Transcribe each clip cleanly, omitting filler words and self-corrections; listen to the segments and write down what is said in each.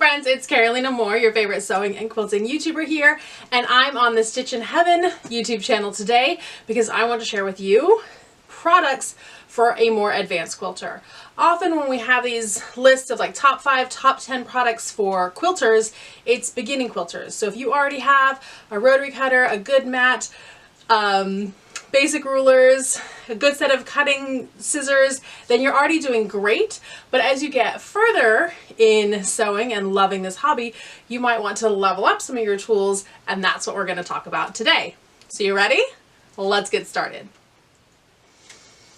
friends, it's Carolina Moore, your favorite sewing and quilting YouTuber here, and I'm on the Stitch in Heaven YouTube channel today because I want to share with you products for a more advanced quilter. Often when we have these lists of like top 5, top 10 products for quilters, it's beginning quilters. So if you already have a rotary cutter, a good mat, basic rulers, a good set of cutting scissors, then you're already doing great. But as you get further in sewing and loving this hobby, you might want to level up some of your tools, and that's what we're going to talk about today. So you ready? Let's get started.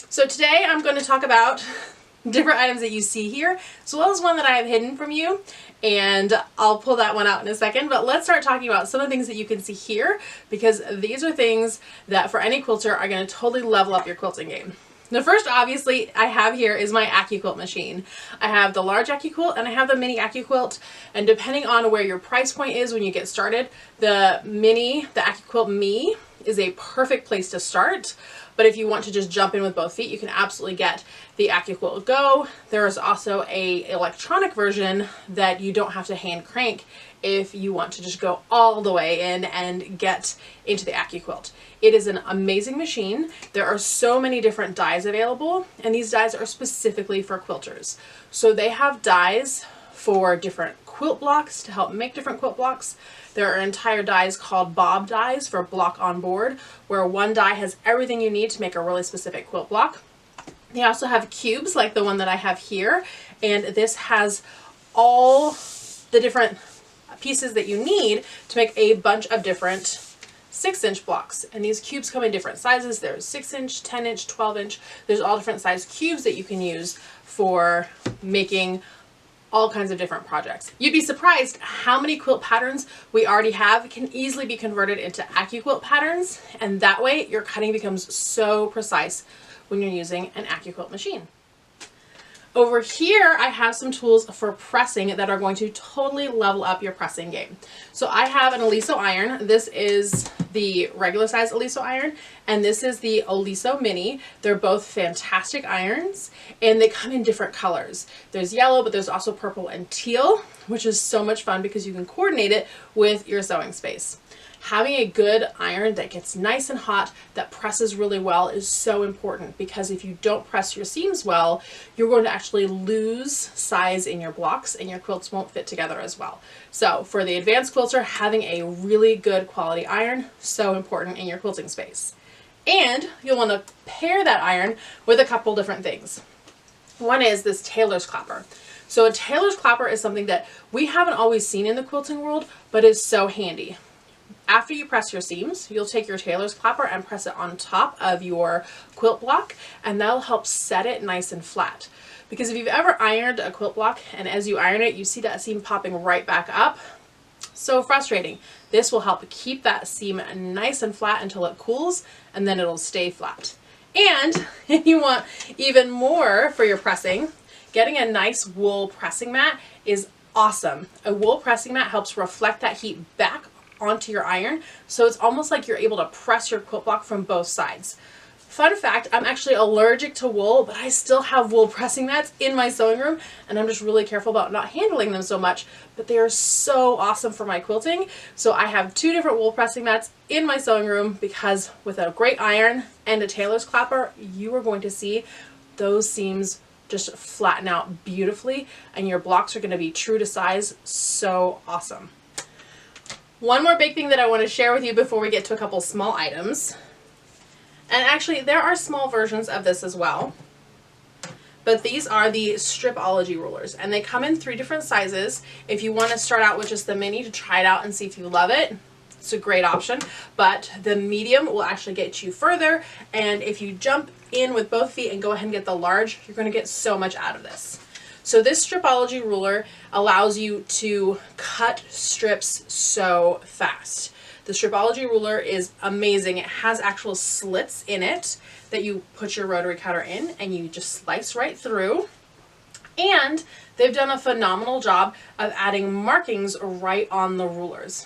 So today I'm going to talk about different items that you see here, as well as one that I have hidden from you, and I'll pull that one out in a second. But let's start talking about some of the things that you can see here, because these are things that for any quilter are going to totally level up your quilting game. The first, obviously, I have here is my Accuquilt machine. I have the large Accuquilt and I have the mini Accuquilt, and depending on where your price point is when you get started, the Accuquilt Me is a perfect place to start. But if you want to just jump in with both feet, you can absolutely get the Accuquilt Go. There is also a electronic version that you don't have to hand crank if you want to just go all the way in and get into the Accuquilt. It is an amazing machine. There are so many different dies available, and these dies are specifically for quilters. So they have dies for different quilt blocks to help make different quilt blocks. There are entire dies called bob dies for block on board, where one die has everything you need to make a really specific quilt block. They also have cubes like the one that I have here, and this has all the different pieces that you need to make a bunch of different 6-inch blocks. And these cubes come in different sizes. There's 6-inch, 10-inch, 12-inch. There's all different size cubes that you can use for making all kinds of different projects. You'd be surprised how many quilt patterns we already have can easily be converted into Accuquilt patterns, and that way your cutting becomes so precise when you're using an Accuquilt machine. Over here I have some tools for pressing that are going to totally level up your pressing game. So I have an Oliso iron. This is the regular size Oliso iron, and this is the Oliso Mini. They're both fantastic irons, and they come in different colors. There's yellow, but there's also purple and teal, which is so much fun because you can coordinate it with your sewing space. Having a good iron that gets nice and hot, that presses really well, is so important, because if you don't press your seams well, you're going to actually lose size in your blocks and your quilts won't fit together as well. So for the advanced quilter, having a really good quality iron, so important in your quilting space. And you'll want to pair that iron with a couple different things. One is this tailor's clapper. So a tailor's clapper is something that we haven't always seen in the quilting world, but is so handy. After you press your seams, you'll take your tailor's clapper and press it on top of your quilt block, and that'll help set it nice and flat. Because if you've ever ironed a quilt block and as you iron it, you see that seam popping right back up, so frustrating. This will help keep that seam nice and flat until it cools, and then it'll stay flat. And if you want even more for your pressing, getting a nice wool pressing mat is awesome. A wool pressing mat helps reflect that heat back onto your iron, so it's almost like you're able to press your quilt block from both sides. Fun fact, I'm actually allergic to wool, but I still have wool pressing mats in my sewing room, and I'm just really careful about not handling them so much, but they are so awesome for my quilting. So I have 2 different wool pressing mats in my sewing room, because with a great iron and a tailor's clapper, you are going to see those seams just flatten out beautifully, and your blocks are going to be true to size. So awesome. One more big thing that I want to share with you before we get to a couple small items, and actually there are small versions of this as well, but these are the Stripology rulers, and they come in 3 different sizes. If you want to start out with just the mini to try it out and see if you love it, it's a great option, but the medium will actually get you further, and if you jump in with both feet and go ahead and get the large, you're going to get so much out of this. So this Stripology ruler allows you to cut strips so fast. The Stripology ruler is amazing. It has actual slits in it that you put your rotary cutter in, and you just slice right through. And they've done a phenomenal job of adding markings right on the rulers.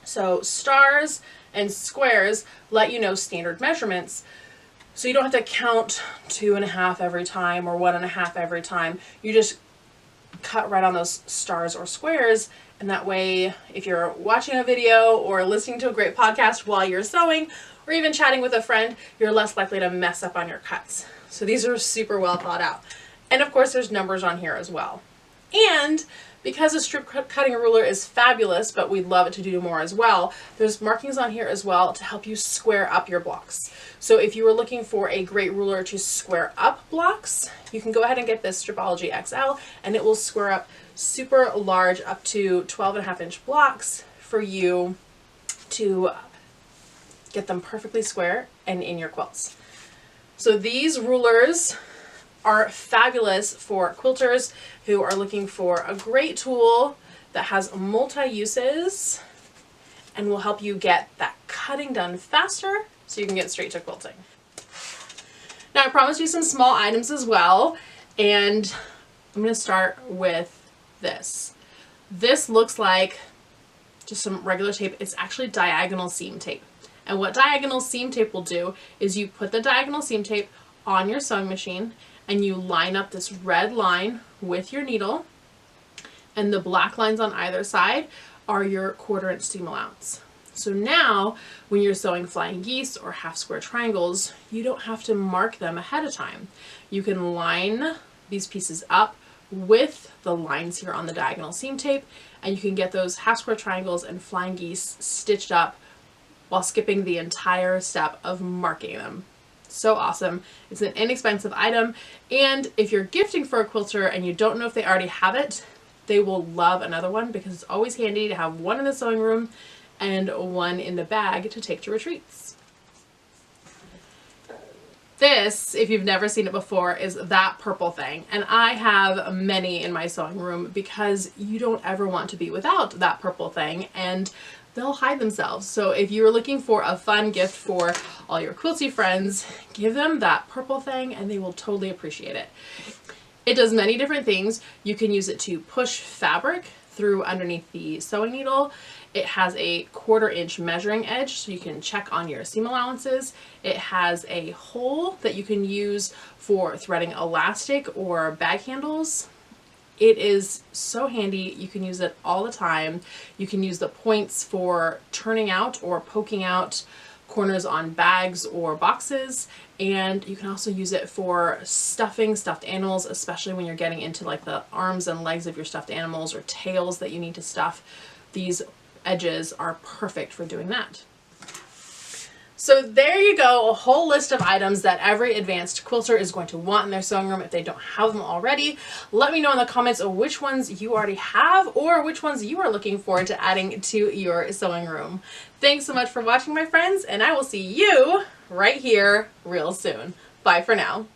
So stars and squares let you know standard measurements, so you don't have to count 2.5 every time or 1.5 every time. You just cut right on those stars or squares. And that way, if you're watching a video or listening to a great podcast while you're sewing, or even chatting with a friend, you're less likely to mess up on your cuts. So these are super well thought out. And of course, there's numbers on here as well. And because a strip cutting ruler is fabulous, but we'd love it to do more as well, there's markings on here as well to help you square up your blocks. So if you were looking for a great ruler to square up blocks, you can go ahead and get this Stripology XL, and it will square up super large, up to 12.5-inch blocks for you to get them perfectly square and in your quilts. So these rulers are fabulous for quilters who are looking for a great tool that has multi-uses and will help you get that cutting done faster so you can get straight to quilting. Now I promised you some small items as well, and I'm going to start with this. This looks like just some regular tape. It's actually diagonal seam tape. And what diagonal seam tape will do is you put the diagonal seam tape on your sewing machine and you line up this red line with your needle, and the black lines on either side are your 1/4-inch seam allowance. So now when you're sewing flying geese or half square triangles, you don't have to mark them ahead of time. You can line these pieces up with the lines here on the diagonal seam tape, and you can get those half square triangles and flying geese stitched up while skipping the entire step of marking them. So awesome. It's an inexpensive item, and if you're gifting for a quilter and you don't know if they already have it, they will love another one, because it's always handy to have one in the sewing room and one in the bag to take to retreats. This, if you've never seen it before, is that purple thing, and I have many in my sewing room because you don't ever want to be without that purple thing, and they'll hide themselves. So if you're looking for a fun gift for all your quilty friends, give them that purple thing and they will totally appreciate it. It does many different things. You can use it to push fabric through underneath the sewing needle. It has a 1/4-inch measuring edge, so you can check on your seam allowances. It has a hole that you can use for threading elastic or bag handles. It is so handy. You can use it all the time. You can use the points for turning out or poking out corners on bags or boxes, and you can also use it for stuffing stuffed animals, especially when you're getting into like the arms and legs of your stuffed animals or tails that you need to stuff. These edges are perfect for doing that. So there you go, a whole list of items that every advanced quilter is going to want in their sewing room if they don't have them already. Let me know in the comments which ones you already have or which ones you are looking forward to adding to your sewing room. Thanks so much for watching, my friends, and I will see you right here real soon. Bye for now.